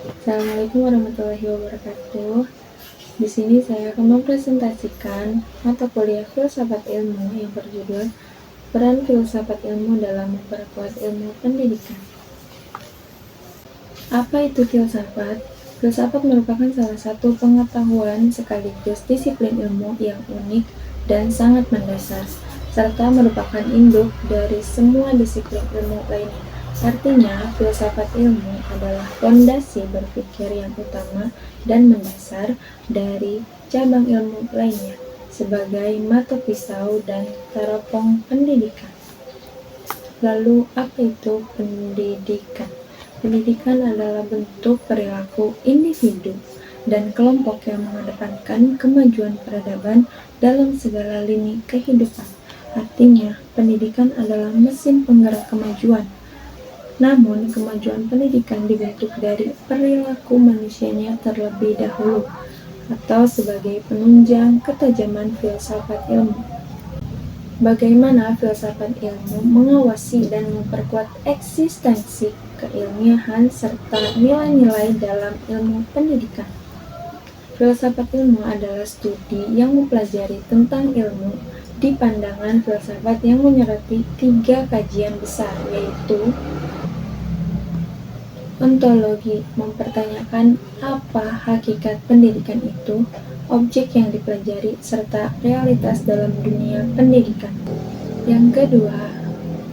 Assalamualaikum warahmatullahi wabarakatuh. Di sini saya akan mempresentasikan mata kuliah Filsafat Ilmu yang berjudul Peran Filsafat Ilmu dalam Memperkuat Ilmu Pendidikan. Apa itu filsafat? Filsafat merupakan salah satu pengetahuan sekaligus disiplin ilmu yang unik dan sangat mendasar, serta merupakan induk dari semua disiplin ilmu lainnya. Artinya, filsafat ilmu adalah fondasi berpikir yang utama dan mendasar dari cabang ilmu lainnya, sebagai mata pisau dan teropong pendidikan. Lalu, apa itu pendidikan? Pendidikan adalah bentuk perilaku individu dan kelompok yang mengedepankan kemajuan peradaban dalam segala lini kehidupan. Artinya, pendidikan adalah mesin penggerak kemajuan. Namun, kemajuan pendidikan dibentuk dari perilaku manusianya terlebih dahulu, atau sebagai penunjang ketajaman filsafat ilmu. Bagaimana filsafat ilmu mengawasi dan memperkuat eksistensi keilmiahan serta nilai-nilai dalam ilmu pendidikan? Filsafat ilmu adalah studi yang mempelajari tentang ilmu di pandangan filsafat yang menyoroti 3 kajian besar, yaitu ontologi, mempertanyakan apa hakikat pendidikan itu, objek yang dipelajari, serta realitas dalam dunia pendidikan. Yang kedua,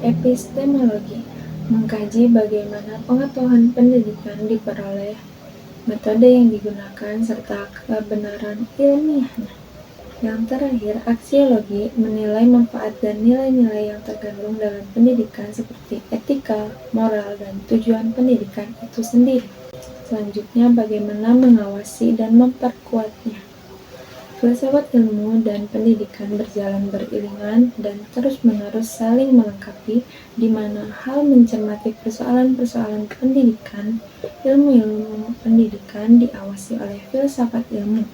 epistemologi, mengkaji bagaimana pengetahuan pendidikan diperoleh, metode yang digunakan, serta kebenaran ilmiahnya. Yang terakhir, aksiologi, menilai manfaat dan nilai-nilai yang terkandung dalam pendidikan seperti etika, moral, dan tujuan pendidikan itu sendiri. Selanjutnya, bagaimana mengawasi dan memperkuatnya. Filsafat ilmu dan pendidikan berjalan beriringan dan terus-menerus saling melengkapi, di mana hal mencermati persoalan-persoalan pendidikan, ilmu-ilmu pendidikan diawasi oleh filsafat ilmu,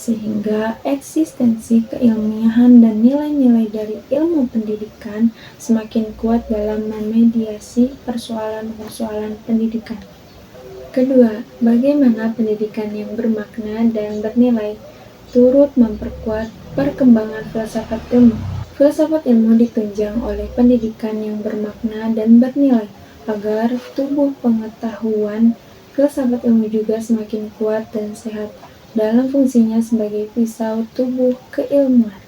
sehingga eksistensi keilmiahan dan nilai-nilai dari ilmu pendidikan semakin kuat dalam memediasi persoalan-persoalan pendidikan. Kedua, bagaimana pendidikan yang bermakna dan bernilai turut memperkuat perkembangan filsafat ilmu. Filsafat ilmu ditunjang oleh pendidikan yang bermakna dan bernilai, agar tubuh pengetahuan filsafat ilmu juga semakin kuat dan sehat dalam fungsinya sebagai pisau tubuh keilmuan.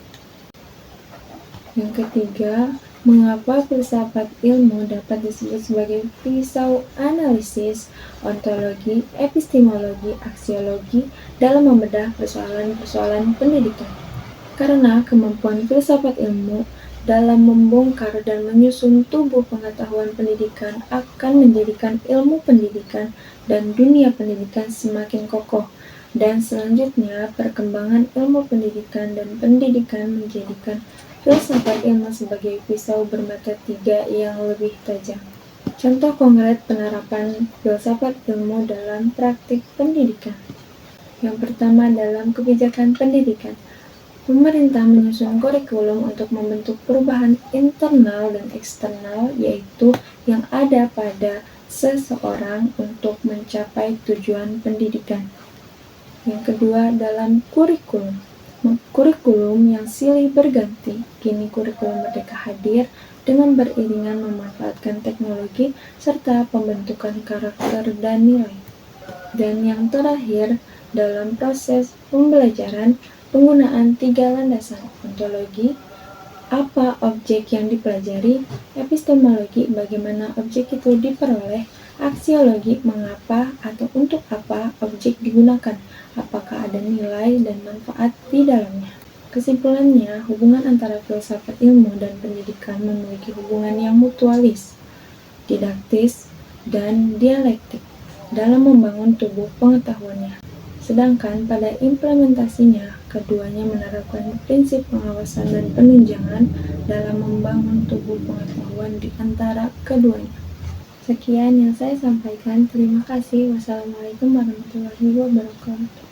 Yang ketiga, mengapa filsafat ilmu dapat disebut sebagai pisau analisis, ontologi, epistemologi, aksiologi dalam membedah persoalan-persoalan pendidikan? Karena kemampuan filsafat ilmu dalam membongkar dan menyusun tubuh pengetahuan pendidikan akan menjadikan ilmu pendidikan dan dunia pendidikan semakin kokoh, dan selanjutnya perkembangan ilmu pendidikan dan pendidikan menjadikan filsafat ilmu sebagai pisau bermata 3 yang lebih tajam. Contoh konkret penerapan filsafat ilmu dalam praktik pendidikan. Yang pertama, dalam kebijakan pendidikan. Pemerintah menyusun kurikulum untuk membentuk perubahan internal dan eksternal, yaitu yang ada pada seseorang untuk mencapai tujuan pendidikan. Yang kedua, dalam kurikulum. Kurikulum yang silih berganti, kini kurikulum merdeka hadir dengan beriringan memanfaatkan teknologi serta pembentukan karakter dan nilai. Dan yang terakhir, dalam proses pembelajaran, penggunaan 3 landasan: ontologi, apa objek yang dipelajari; epistemologi, bagaimana objek itu diperoleh; aksiologi, mengapa atau untuk apa objek digunakan, apakah ada nilai dan manfaat di dalamnya. Kesimpulannya, hubungan antara filsafat ilmu dan pendidikan memiliki hubungan yang mutualis, didaktis, dan dialektik dalam membangun tubuh pengetahuannya. Sedangkan pada implementasinya, keduanya menerapkan prinsip pengawasan dan penunjangan dalam membangun tubuh pengetahuan di antara keduanya. Sekian yang saya sampaikan. Terima kasih. Wassalamualaikum warahmatullahi wabarakatuh.